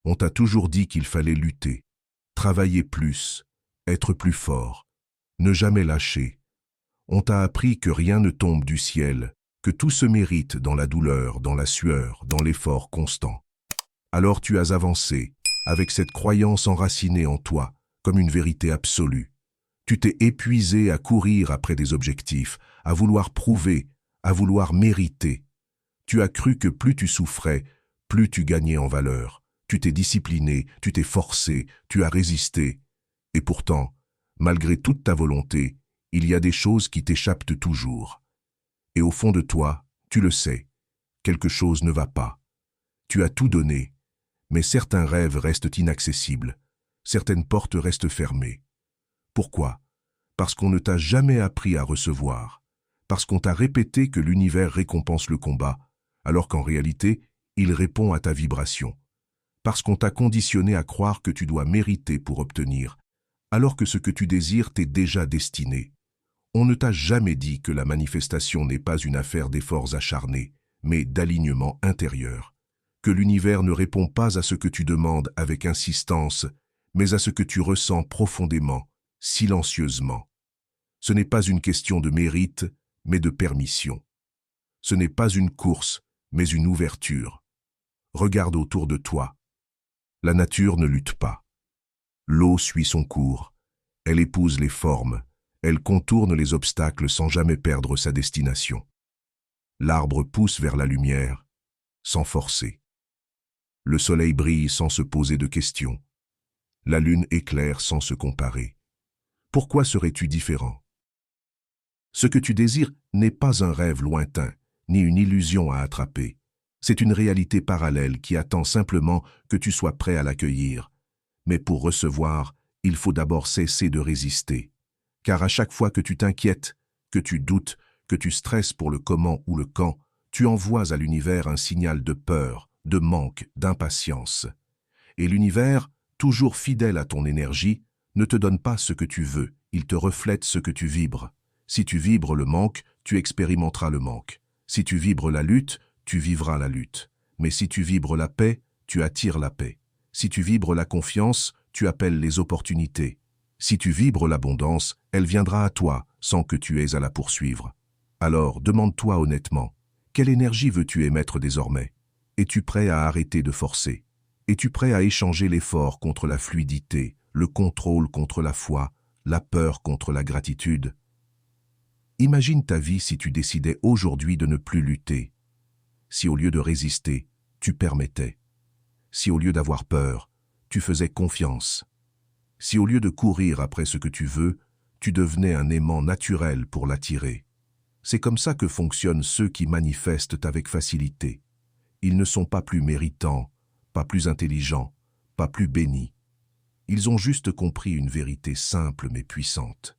On t'a toujours dit qu'il fallait lutter, travailler plus, être plus fort, ne jamais lâcher. On t'a appris que rien ne tombe du ciel, que tout se mérite dans la douleur, dans la sueur, dans l'effort constant. Alors tu as avancé, avec cette croyance enracinée en toi, comme une vérité absolue. Tu t'es épuisé à courir après des objectifs, à vouloir prouver, à vouloir mériter. Tu as cru que plus tu souffrais, plus tu gagnais en valeur. Tu t'es discipliné, tu t'es forcé, tu as résisté. Et pourtant, malgré toute ta volonté, il y a des choses qui t'échappent toujours. Et au fond de toi, tu le sais, quelque chose ne va pas. Tu as tout donné, mais certains rêves restent inaccessibles, certaines portes restent fermées. Pourquoi? Parce qu'on ne t'a jamais appris à recevoir, parce qu'on t'a répété que l'univers récompense le combat, alors qu'en réalité, il répond à ta vibration. Parce qu'on t'a conditionné à croire que tu dois mériter pour obtenir, alors que ce que tu désires t'est déjà destiné. On ne t'a jamais dit que la manifestation n'est pas une affaire d'efforts acharnés, mais d'alignement intérieur. Que l'univers ne répond pas à ce que tu demandes avec insistance, mais à ce que tu ressens profondément, silencieusement. Ce n'est pas une question de mérite, mais de permission. Ce n'est pas une course, mais une ouverture. Regarde autour de toi. La nature ne lutte pas. L'eau suit son cours. Elle épouse les formes. Elle contourne les obstacles sans jamais perdre sa destination. L'arbre pousse vers la lumière, sans forcer. Le soleil brille sans se poser de questions. La lune éclaire sans se comparer. Pourquoi serais-tu différent? Ce que tu désires n'est pas un rêve lointain, ni une illusion à attraper. C'est une réalité parallèle qui attend simplement que tu sois prêt à l'accueillir. Mais pour recevoir, il faut d'abord cesser de résister. Car à chaque fois que tu t'inquiètes, que tu doutes, que tu stresses pour le comment ou le quand, tu envoies à l'univers un signal de peur, de manque, d'impatience. Et l'univers, toujours fidèle à ton énergie, ne te donne pas ce que tu veux, il te reflète ce que tu vibres. Si tu vibres le manque, tu expérimenteras le manque. Si tu vibres la lutte, tu vivras la lutte. Mais si tu vibres la paix, tu attires la paix. Si tu vibres la confiance, tu appelles les opportunités. Si tu vibres l'abondance, elle viendra à toi sans que tu aies à la poursuivre. Alors, demande-toi honnêtement, quelle énergie veux-tu émettre désormais? Es-tu prêt à arrêter de forcer? Es-tu prêt à échanger l'effort contre la fluidité, le contrôle contre la foi, la peur contre la gratitude? Imagine ta vie si tu décidais aujourd'hui de ne plus lutter. Si au lieu de résister, tu permettais. Si au lieu d'avoir peur, tu faisais confiance. Si au lieu de courir après ce que tu veux, tu devenais un aimant naturel pour l'attirer. C'est comme ça que fonctionnent ceux qui manifestent avec facilité. Ils ne sont pas plus méritants, pas plus intelligents, pas plus bénis. Ils ont juste compris une vérité simple mais puissante.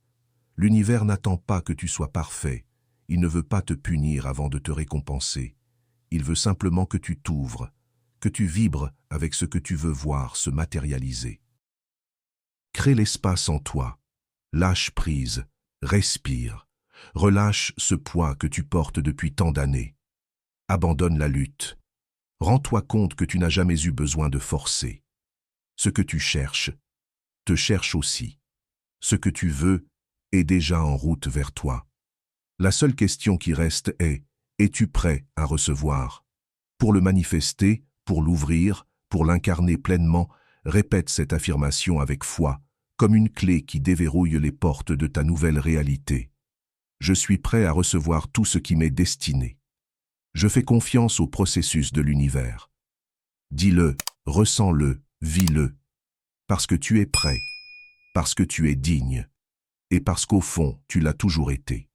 L'univers n'attend pas que tu sois parfait. Il ne veut pas te punir avant de te récompenser. Il veut simplement que tu t'ouvres, que tu vibres avec ce que tu veux voir se matérialiser. Crée l'espace en toi. Lâche prise, respire. Relâche ce poids que tu portes depuis tant d'années. Abandonne la lutte. Rends-toi compte que tu n'as jamais eu besoin de forcer. Ce que tu cherches, te cherche aussi. Ce que tu veux est déjà en route vers toi. La seule question qui reste est, es-tu prêt à recevoir? Pour le manifester, pour l'ouvrir, pour l'incarner pleinement, répète cette affirmation avec foi, comme une clé qui déverrouille les portes de ta nouvelle réalité. Je suis prêt à recevoir tout ce qui m'est destiné. Je fais confiance au processus de l'univers. Dis-le, ressens-le, vis-le. Parce que tu es prêt, parce que tu es digne, et parce qu'au fond, tu l'as toujours été.